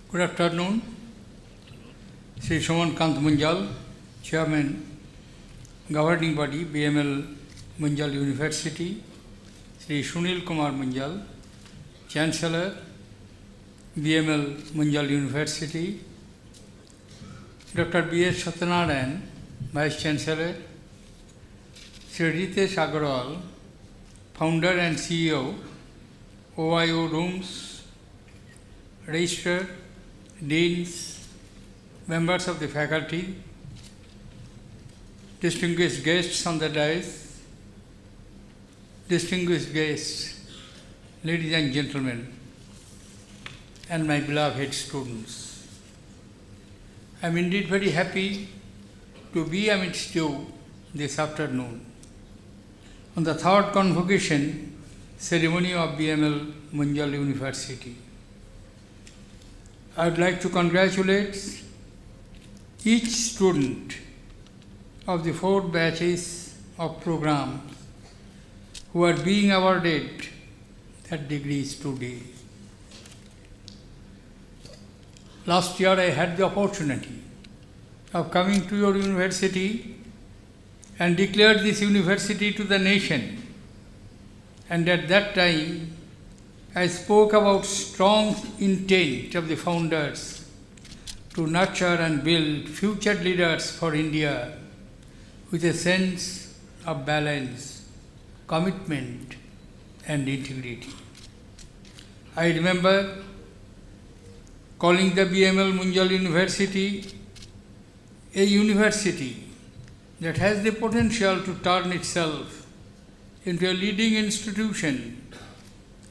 Good afternoon. Shri Pranab Munjal, Chairman, Governing Body, BML Munjal University. Shri Sunil Kumar Munjal, Chancellor, BML Munjal University. Dr. B.S. Satyanarayan, Vice Chancellor. Shri Ritesh Agarwal, Founder and CEO, OIO Rooms, Registrar, Deans, members of the faculty, distinguished guests on the dais, distinguished guests, ladies and gentlemen, and my beloved students. I am indeed very happy to be amidst you this afternoon on the third Convocation ceremony of BML Munjal University. I would like to congratulate each student of the 4 batches of programs who are being awarded their degrees today. Last year I had the opportunity of coming to your university and declared this university to the nation. And at that time, I spoke about strong intent of the founders to nurture and build future leaders for India with a sense of balance, commitment, and integrity. I remember calling the BML Munjal University a university that has the potential to turn itself into a leading institution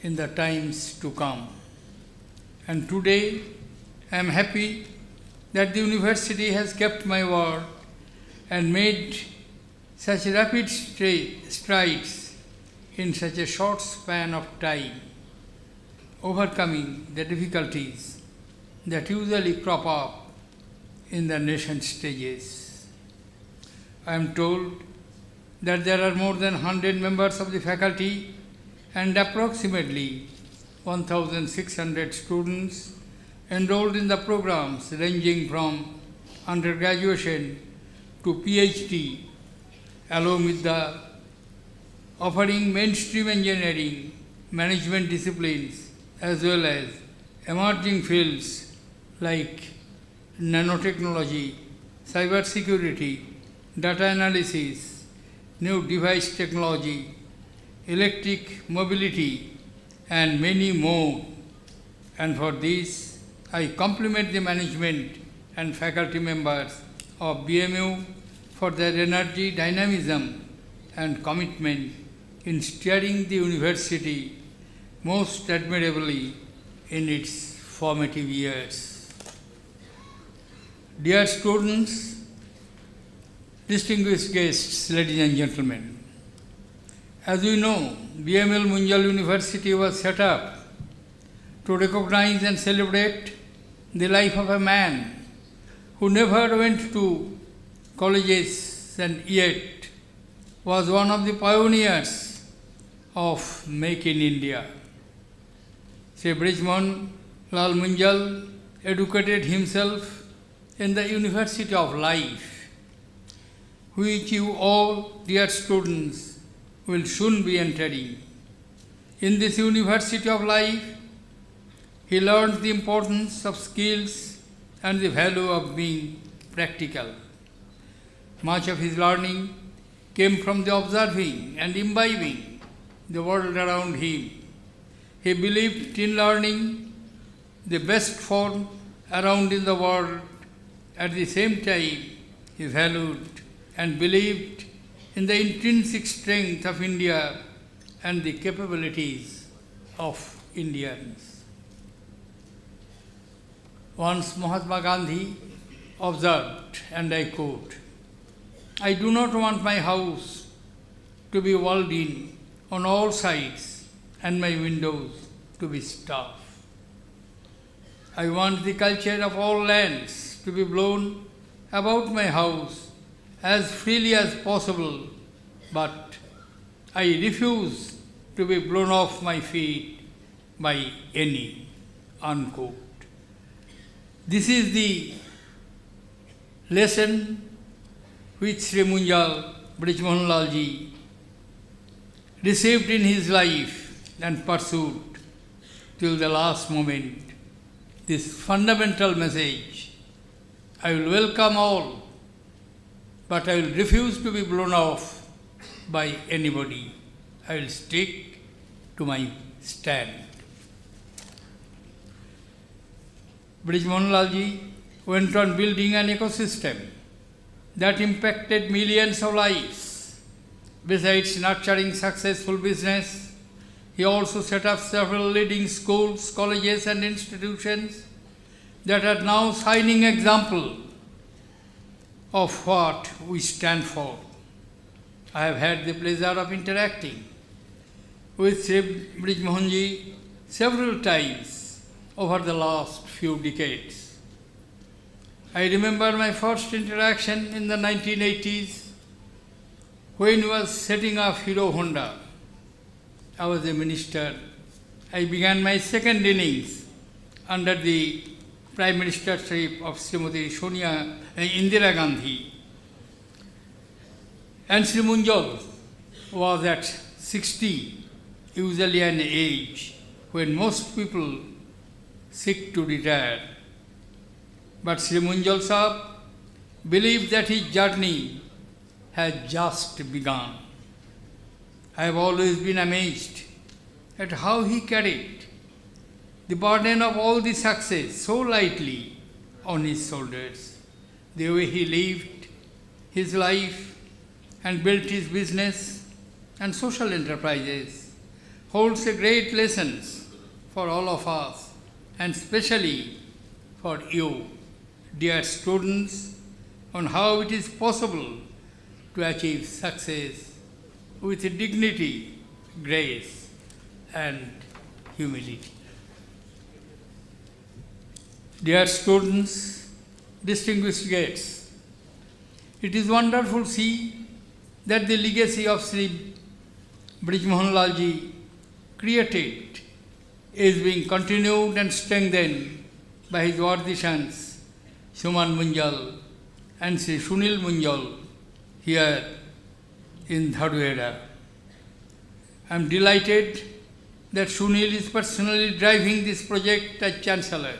in the times to come. And today, I am happy that the university has kept my word and made such rapid strides in such a short span of time, overcoming the difficulties that usually crop up in the nation stages. I am told that there are more than 100 members of the faculty and approximately 1,600 students enrolled in the programs ranging from undergraduation to PhD, along with the offering mainstream engineering, management disciplines, as well as emerging fields like nanotechnology, cybersecurity, data analysis, new device technology, electric mobility, and many more. And for this, I compliment the management and faculty members of BMU for their energy, dynamism, and commitment in steering the university most admirably in its formative years. Dear students, distinguished guests, ladies and gentlemen, as we know, BML Munjal University was set up to recognize and celebrate the life of a man who never went to colleges and yet was one of the pioneers of Make in India. Shri Brij Lal Munjal educated himself in the University of Life, which you all, dear students, will soon be entering. In this University of Life, he learned the importance of skills and the value of being practical. Much of his learning came from the observing and imbibing the world around him. He believed in learning the best form around in the world. At the same time, he valued and believed in the intrinsic strength of India and the capabilities of Indians. Once Mahatma Gandhi observed, and I quote, "I do not want my house to be walled in on all sides and my windows to be stuffed. I want the culture of all lands to be blown about my house as freely as possible, but I refuse to be blown off my feet by any," unquote. This is the lesson which Sri Munjal Brij received in his life and pursued till the last moment. This fundamental message: I will welcome all, but I will refuse to be blown off by anybody. I will stick to my stand. Brij went on building an ecosystem that impacted millions of lives. Besides nurturing successful business, he also set up several leading schools, colleges and institutions that are now shining example of what we stand for. I have had the pleasure of interacting with Sri Brij several times over the last few decades. I remember my first interaction in the 1980s when he was setting up Hero Honda. I was a minister. I began my second innings under the Prime Ministership of Srimati Indira Gandhi. And Sri Munjal was at 60, usually an age when most people seek to retire. But Sri Munjal Sahib believed that his journey has just begun. I have always been amazed at how he carried the burden of all the success so lightly on his shoulders. The way he lived his life and built his business and social enterprises holds a great lessons for all of us, and especially for you, dear students, on how it is possible to achieve success with dignity, grace, and humility. Dear students, distinguished guests, it is wonderful to see that the legacy of Sri Brij created is being continued and strengthened by his worthy sons, Suman Munjal and Sri Sunil Munjal, here in Dharuhera. I am delighted that Sunil is personally driving this project as Chancellor.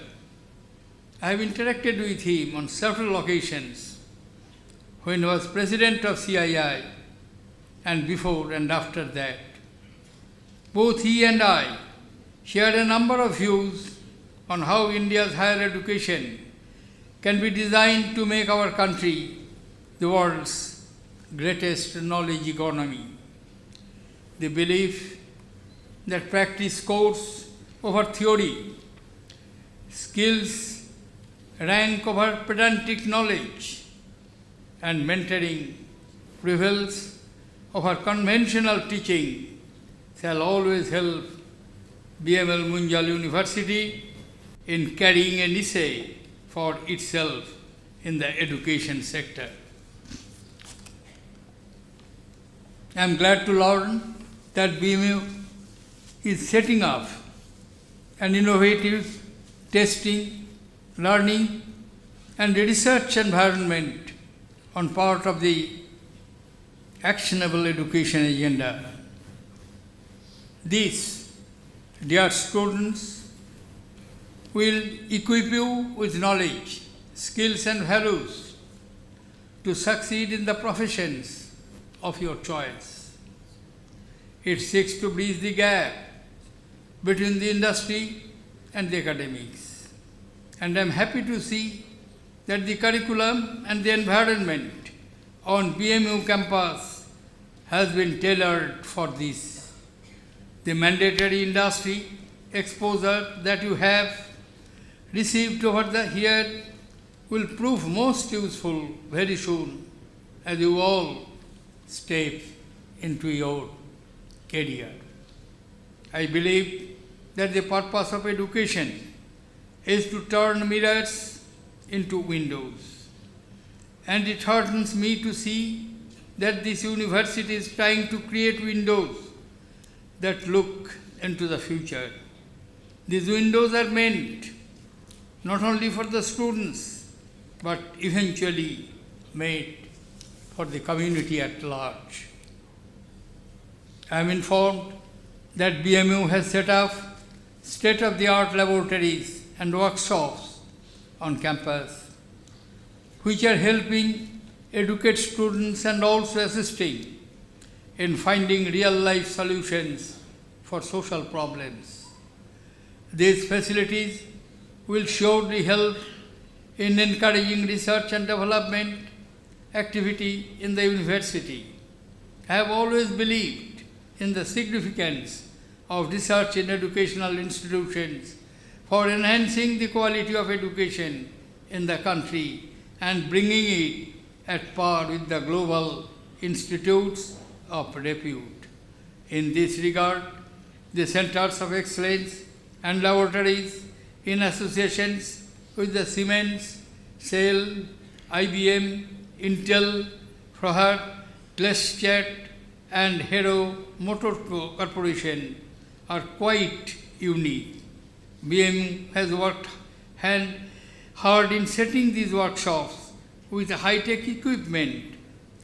I have interacted with him on several occasions when he was President of CII and before and after that. Both he and I shared a number of views on how India's higher education can be designed to make our country the world's greatest knowledge economy. The belief that practice scores over theory, skills rank over pedantic knowledge, and mentoring prevails over conventional teaching shall always help BML Munjal University in carrying a niche for itself in the education sector. I am glad to learn that BMU is setting up an innovative testing, learning and research environment on part of the actionable education agenda. This, dear students, will equip you with knowledge, skills and values to succeed in the professions of your choice. It seeks to bridge the gap between the industry and the academics. And I am happy to see that the curriculum and the environment on BMU campus has been tailored for this. The mandatory industry exposure that you have received over the year will prove most useful very soon as you all step into your career. I believe that the purpose of education is to turn mirrors into windows. And it heartens me to see that this university is trying to create windows that look into the future. These windows are meant not only for the students, but eventually made for the community at large. I am informed that BMU has set up state-of-the-art laboratories and workshops on campus, which are helping educate students and also assisting in finding real-life solutions for social problems. These facilities will surely help in encouraging research and development activity in the university. I have always believed in the significance of research in educational institutions for enhancing the quality of education in the country and bringing it at par with the global institutes of repute. In this regard, the centers of excellence and laboratories in associations with the Siemens, Shell, IBM, Intel, Frohart, Gleschat and Hero Motor Corporation are quite unique. BMU has worked hard in setting these workshops with high-tech equipment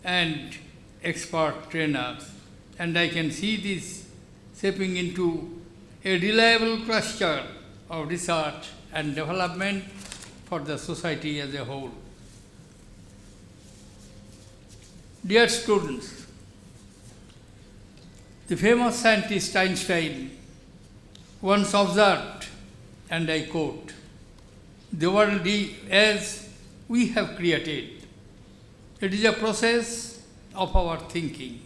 and expert trainers, and I can see this shaping into a reliable cluster of research and development for the society as a whole. Dear students, the famous scientist Einstein once observed, and I quote, "The world as we have created, it is a process of our thinking.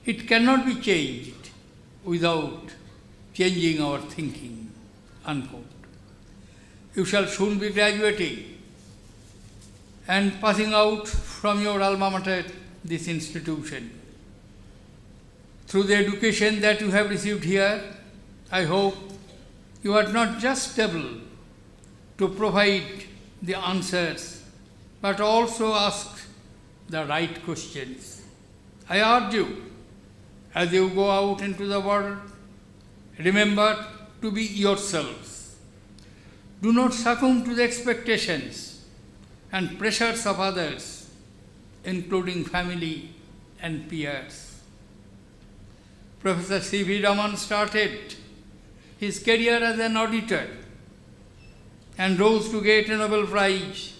It cannot be changed without changing our thinking," unquote. You shall soon be graduating and passing out from your alma mater, this institution. Through the education that you have received here, I hope you are not just able to provide the answers, but also ask the right questions. I urge you, as you go out into the world, remember to be yourselves. Do not succumb to the expectations and pressures of others, including family and peers. Professor C.V. Raman started his career as an auditor and rose to get a Nobel Prize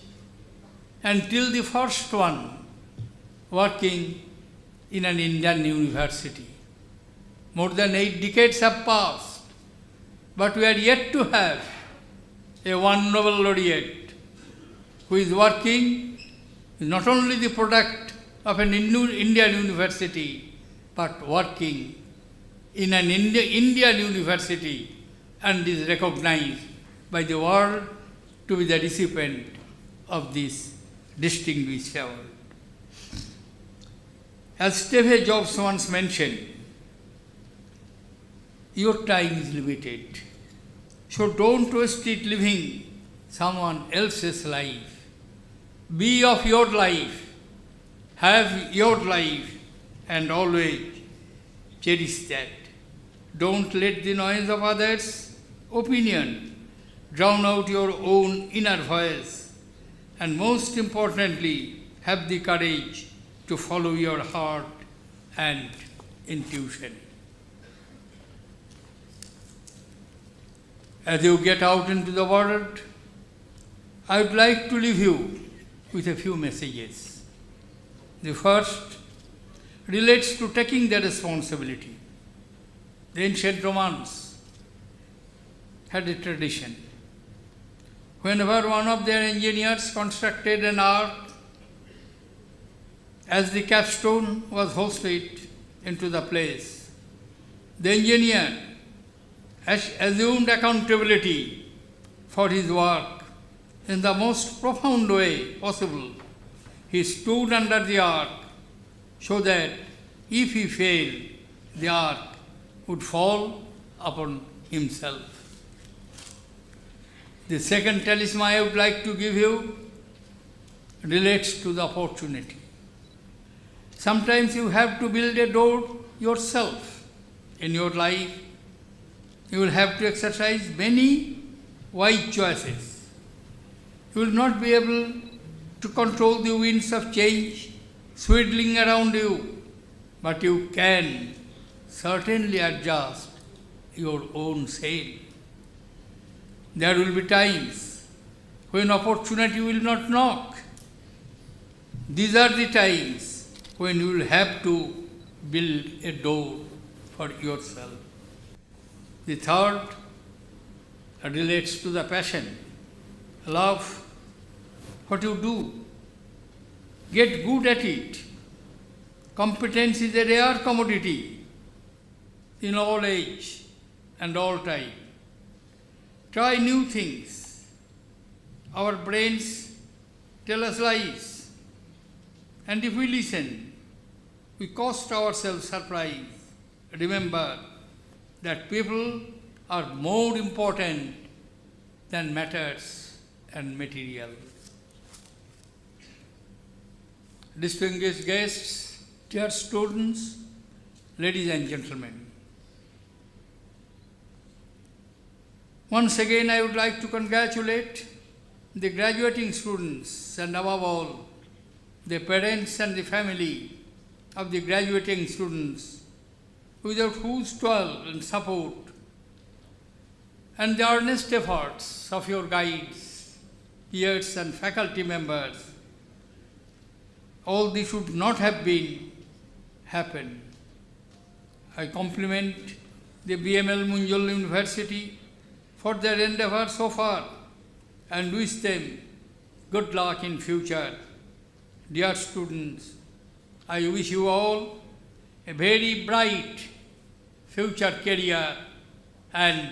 until the first one working in an Indian university. More than 8 decades have passed, but we are yet to have a one Nobel laureate who is working not only the product of an Indian university, but working in an Indian university and is recognized by the world to be the recipient of this distinguished award. As Steve Jobs once mentioned, your time is limited, so don't waste it living someone else's life. Be of your life, have your life, and always cherish that. Don't let the noise of others' opinion drown out your own inner voice, and most importantly, have the courage to follow your heart and intuition. As you get out into the world, I would like to leave you with a few messages. The first relates to taking the responsibility. The ancient Romans had a tradition. Whenever one of their engineers constructed an ark, as the capstone was hoisted into the place, the engineer assumed accountability for his work in the most profound way possible. He stood under the ark so that if he failed, the ark would fall upon himself. The second talisman I would like to give you relates to the opportunity. Sometimes you have to build a door yourself in your life. You will have to exercise many wise choices. You will not be able to control the winds of change swirling around you, but you can certainly adjust your own sail. There will be times when opportunity will not knock. These are the times when you will have to build a door for yourself. The third relates to the passion. Love what you do. Get good at it. Competence is a rare commodity in all age and all time. Try new things. Our brains tell us lies. And if we listen, we cost ourselves surprise. Remember that people are more important than matters and material. Distinguished guests, dear students, ladies and gentlemen, once again I would like to congratulate the graduating students and above all the parents and the family of the graduating students, without whose toil and support and the earnest efforts of your guides, peers and faculty members, all this would not have been happened. I compliment the BML Munjal University for their endeavor so far and wish them good luck in future. Dear students, I wish you all a very bright future career and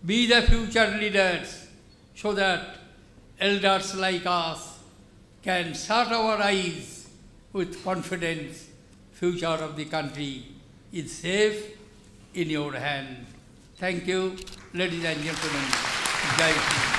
be the future leaders so that elders like us can shut our eyes with confidence. Future of the country is safe in your hand. Thank you, ladies and gentlemen. Jai Hind.